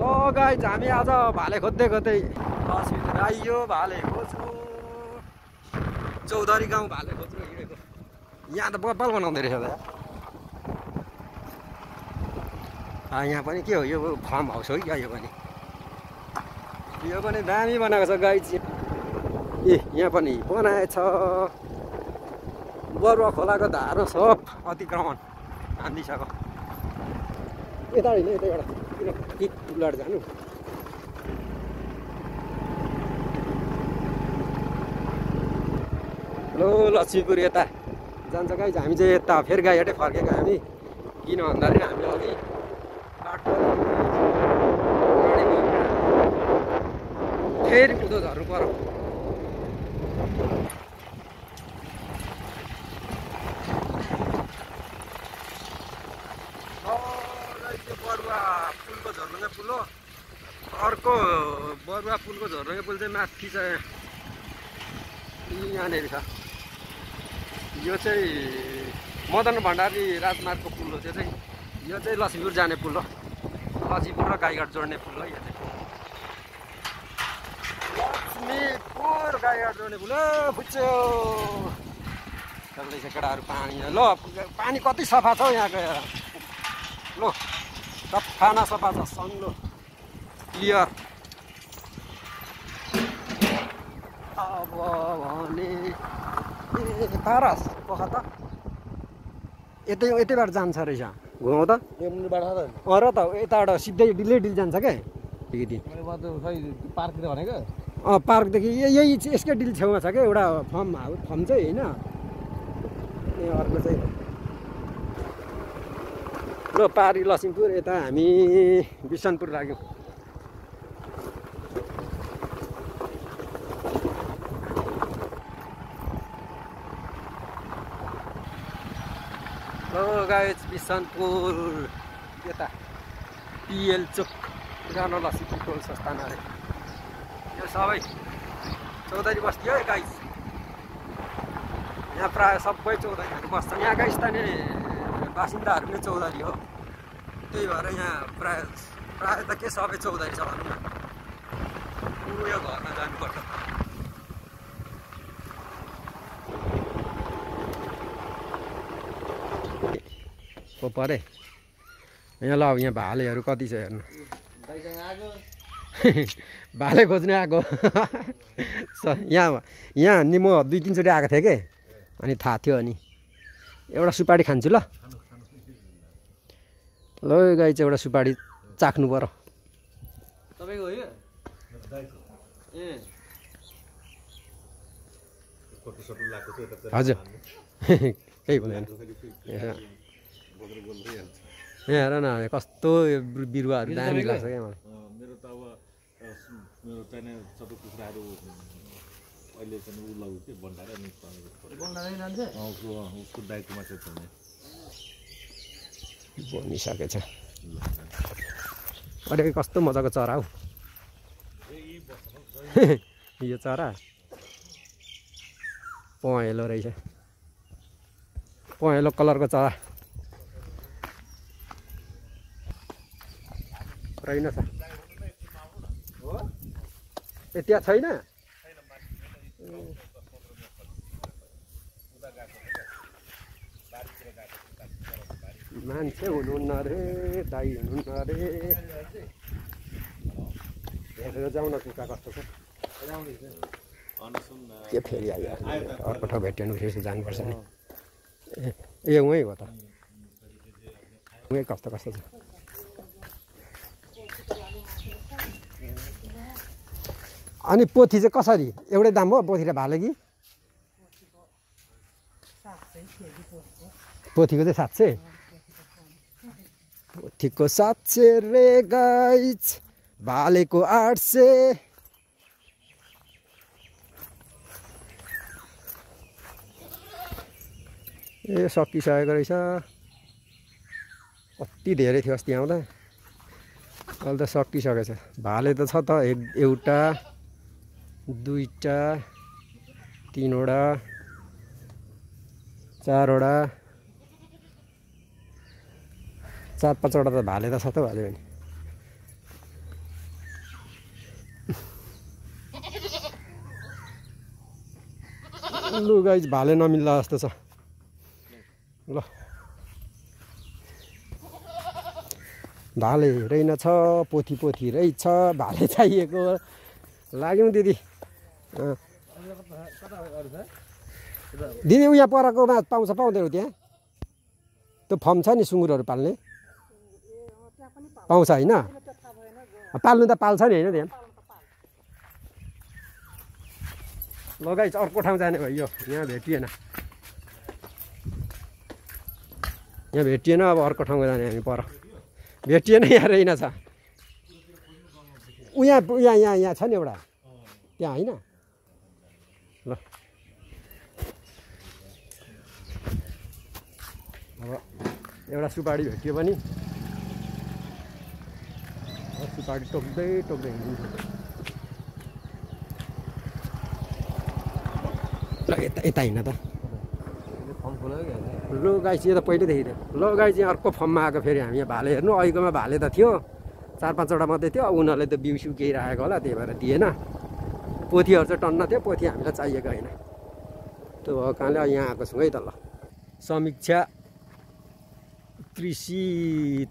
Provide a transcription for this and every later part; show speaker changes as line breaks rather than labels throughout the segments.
ल गाइज हामी आज भाले खोज्दै खोज्दै लक्ष्मीपुर आइयो भाले खोज्नु चौधरी गाउँ भाले खोज्नु हिँडेको यहाँ त बब्बल बनाउँदै रहेछ त यहाँ पनि के हो यो फार्म हाउस हो क्या यो पनि दामी बनाएको छ गाइज ए यहाँ पनि बनाएछ बरुवा खोलाको धारो सब अतिक्रमण हानिदिइसक्यो यता होइन यता एउटा किन पुलाड जानु लो लक्ष्मीपुर यता जान्छ गाइज हामी चाहिँ यता फेरि गाईबाटै फर्केको हामी किन भन्दाखेरि हामी अघि बाटो फेरि कुदो झर्नु पर्यो अर्को बरुवा पुलको झर्ने पुल चाहिँ माथि चाहिँ यहाँनिर छ यो चाहिँ मदन भण्डारी राजमार्गको पुल हो त्यो चाहिँ यो चाहिँ लक्ष्मीपुर जाने पुल हो लक्ष्मीपुर र गाईघाट जोड्ने पुल हो यो चाहिँ लक्ष्मीपुर गाईघाट जोड्ने पुल हो बुझ्यो चल्दैछ केटाहरू पानी ल पानी कति सफा छ हौ यहाँको ल सफा न सफा छ सन्लो क्लियर अब भने पारस पख त यतैबाट जान्छ रहेछ घुमाउ त र त यताबाट सिधै डिल जान्छ क्या
पार्कतिर भनेको
पार्कदेखि यही यसकै डिल छेउमा छ क्या एउटा फर्म चाहिँ होइन अर्को चाहिँ ल पारी लक्ष्मीपुर यता हामी बिसनपुर लाग्यौँ गाइज बिसनपुर यता पिएल चोक पुरानो लक्ष्मीपुर टोल संस्थान अरे यो सबै चौधरी बस्ती हो गाइज यहाँ प्रायः सबै चौधरीहरू बस्छन् यहाँका स्थानीय बासिन्दाहरू नै चौधरी हो त्यही भएर यहाँ प्रायः त के सबै चौधरी छ भनौँ न उयो घरमा जानुपर्छ परे यहाँ ल अब यहाँ भालेहरू कति छ हेर्नु भाले खोज्ने आएको यहाँ नि म 2-3 चोटि आएको थिएँ कि अनि थाहा थियो अनि एउटा सुपारी खान्छु ल गाई चाहिँ एउटा सुपारी चाख्नु पर्यो
तपाईँको हो यो
हजुर केही हुँदैन यहाँ हेर न कस्तो बिरुवाहरू दामी लाग्छ क्या मलाई
मेरो त अब मेरो चाहिने सबै कुखुराहरू अहिले चाहिँ उ लगाउ के बन्धाएर अनि उसको दाइकोमा चाहिँ छन्
बनिसकेछ अरे कस्तो मजाको चरा हौ यो चरा पहेँलो रहेछ पहेँलो कलरको चरा रहेनछ ए त्यहाँ छैन मान्छे हुनुहुन्न रे दाई हुनुहुन्न रे हेरेर जाउँ न कुखुरा कस्तो छ के फेरि आयो अर्को ठाउँ भेट्यो भने फेरि जानुपर्छ नि ए उहीँ हो त उहीँ कस्तो छ अनि पोथी चाहिँ कसरी एउटै दाम हो पोथी र भाले कि पोथीको चाहिँ 700 पोथीको 700 रे गाइज भालेको 800 ए सकिसकेको रहेछ कति धेरै थियो अस्ति आउँदा अहिले त सकिसकेछ भाले त छ त एउटा 2टा 3वटा 4वटा 4-5वटा त भाले त छ त भाले पनि लु गाइस भाले नमिल्ला जस्तो छ ल भाले रहेनछ पोथी रहेछ भाले चाहिएको लाग्यौँ दिदी दिदी उहाँ परकोमा पाउँदैन त्यहाँ त्यो फर्म छ नि सुँगुरहरू पाल्ने पाउँछ होइन पाल्नु त पाल्छ नि होइन त्यहाँ ल गाइस अर्को ठाउँ जाने भयो यहाँ भेटिएन अब अर्को ठाउँमा जाने हामी पर भेटिएन यहाँ रहेनछ यहाँ छ नि एउटा त्यहाँ होइन ल अब एउटा सुपारी भेट्यो पनि सुपारी टोक्दै हिँड्नु यता हिँड्न त ल गाइस यो त पहिल्यैदेखि थियो ल गाइस यहाँ अर्को फर्ममा आएको फेरि हामी यहाँ भाले हेर्नु अहिलेकोमा भाले त थियो 4-5वटा मात्रै थियो उनीहरूले त बिउ सिउ केही राखेको होला त्यही भएर दिएन पोथीहरू चाहिँ टन्न थियो पोथी हामीलाई चाहिएको होइन त्यो कारणले यहाँ आएको छौँ है त ल समीक्षा कृषि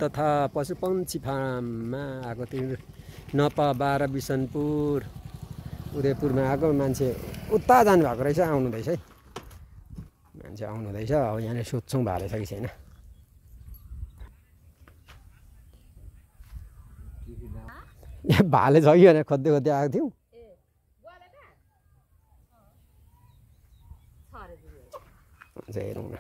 तथा पशुपक्षी फार्ममा आएको थियो नपा 12 बिसनपुर उदयपुरमा आएको मान्छे उता जानुभएको रहेछ आउनुहुँदैछ है मान्छे आउनुहुँदैछ अब यहाँनिर सोध्छौँ भाले छ कि छैन भाले छ कि भनेर खोज्दै आएको थियौँ हेरौँ न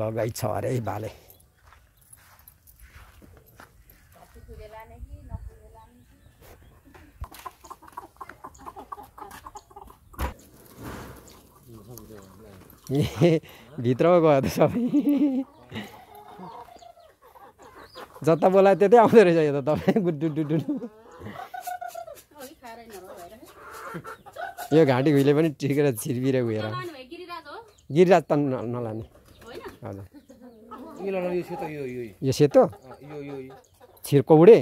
लगाइ छ अरे भाले भित्र गयो त सबै जता बोलायो त्यतै आउँदो रहेछ यो त तपाईँ गुड्डु यो घाँटी घुइले पनि टिकेर छिरबिरे गएर गिरिराज त नलाने हजुर यो सेतो छिर्कौडे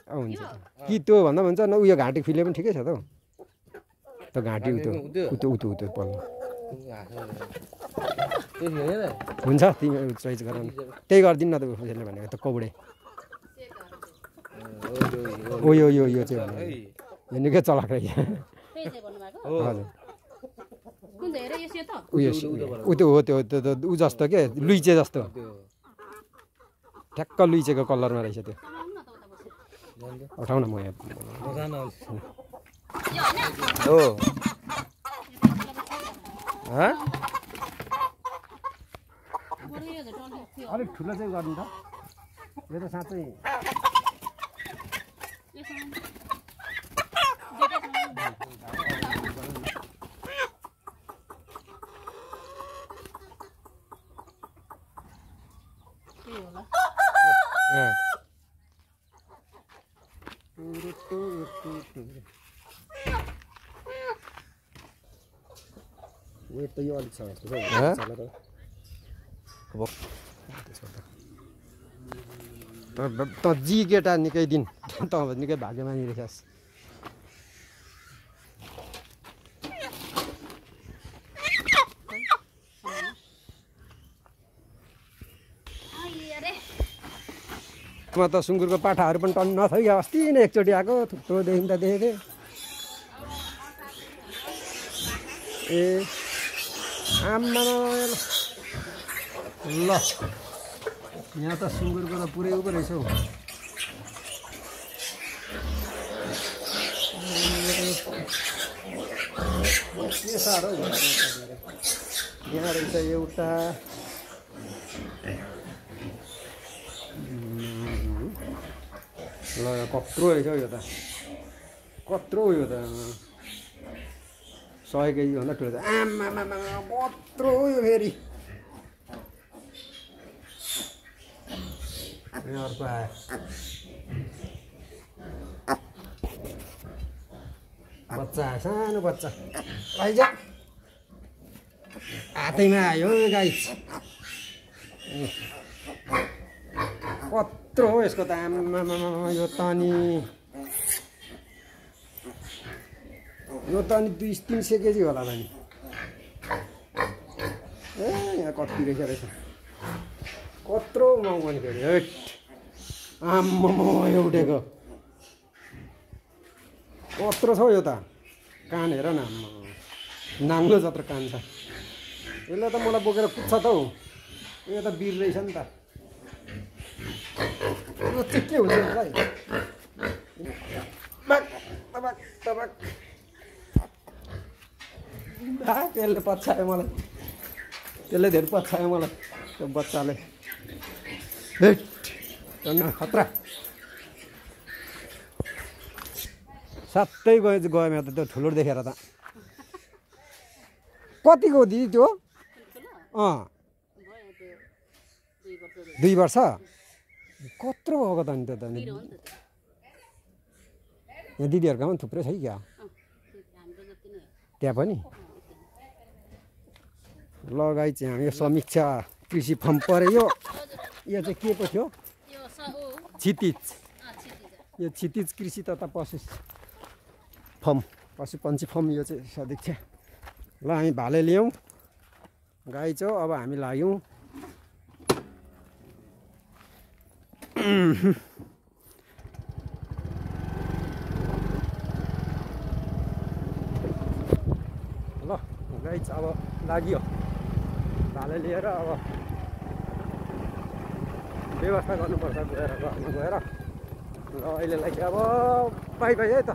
हुन्छ कि त्यो भन्दा भन्छ न उयो घाँटी खुइले पनि ठिकै छ त त घाँटी उतो पल्लो हुन्छ तिमी चोइस गराउनु त्यही गरिदिनु न त उसले भनेको त कौडे ओ यो चाहिँ यो निकै चलाक रहेछ हजुर उयो हो त्यो ऊ जस्तो के लुइचे जस्तो ठ्याक्क लुइचेको कलरमा रहेछ त्यो उठाउ न म यहाँ अलिक ठुलो चाहिँ गर्नु त यो त साँच्चै वेट त यो अलिक छ त जी केटा निकै दिन त निकै भाग्यमानी रहेछस् म त सुँगुरको पाठाहरू पनि टन्न छ कि अस्ति नै एकचोटि आएको थुप्रो देखिँदा देखेँ ए आम्मा ल यहाँ त सुँगुरको त पुरै उको रहेछ हौ के साह्रो यहाँ रहेछ एउटा ल कत्रो रहेछ हौ यो त कत्रो यो त 100 केजी भन्दा ठुलो छ आम्मा कत्रो यो फेरि अर्को आयो बच्चा सानो बच्चा आइज हातैमा आयो गाई कत्रो हो यसको त आम्मा यो त नि यो त अनि 200-300 केजी होला नि। ए यहाँ कति रहेछ कत्रो महँगो नि फेरि हेट आम्मामा एउटेको कत्रो छ यो त कान हेर न आम्मा नाङ्लो जत्रो कान छ यसले त मलाई बोकेर पुग्छ त हौ यो त बिर रहेछ नि त यो चाहिँ के हुन्छ मलाई त्यसले पछ्यायो मलाई त्यसले धेरै पछ्यायो मलाई त्यो बच्चाले हेट खतरा सातै गयो यहाँ त त्यो ठुलो देखेर त कतिको दिदी त्यो 2 वर्ष कत्रो भएको त नि त्यो त यहाँ दिदीहरूको पनि थुप्रै छ कि क्या त्यहाँ पनि लगाइ चाहिँ हामी समीक्षा कृषि फर्म पऱ्यो यो चाहिँ के पो थियो क्षितिज यो क्षितिज कृषि तथा पशु फर्म पशुपन्छी फर्म यो चाहिँ समीक्षा ल हामी भाले ल्याउँ गाई छ अब हामी लाग्यौँ ल गाई छ अब लाग्यो भाले लिएर अब व्यवस्था गर्नुपर्छ गएर ल अहिलेलाई चाहिँ अब बाई बाई है त।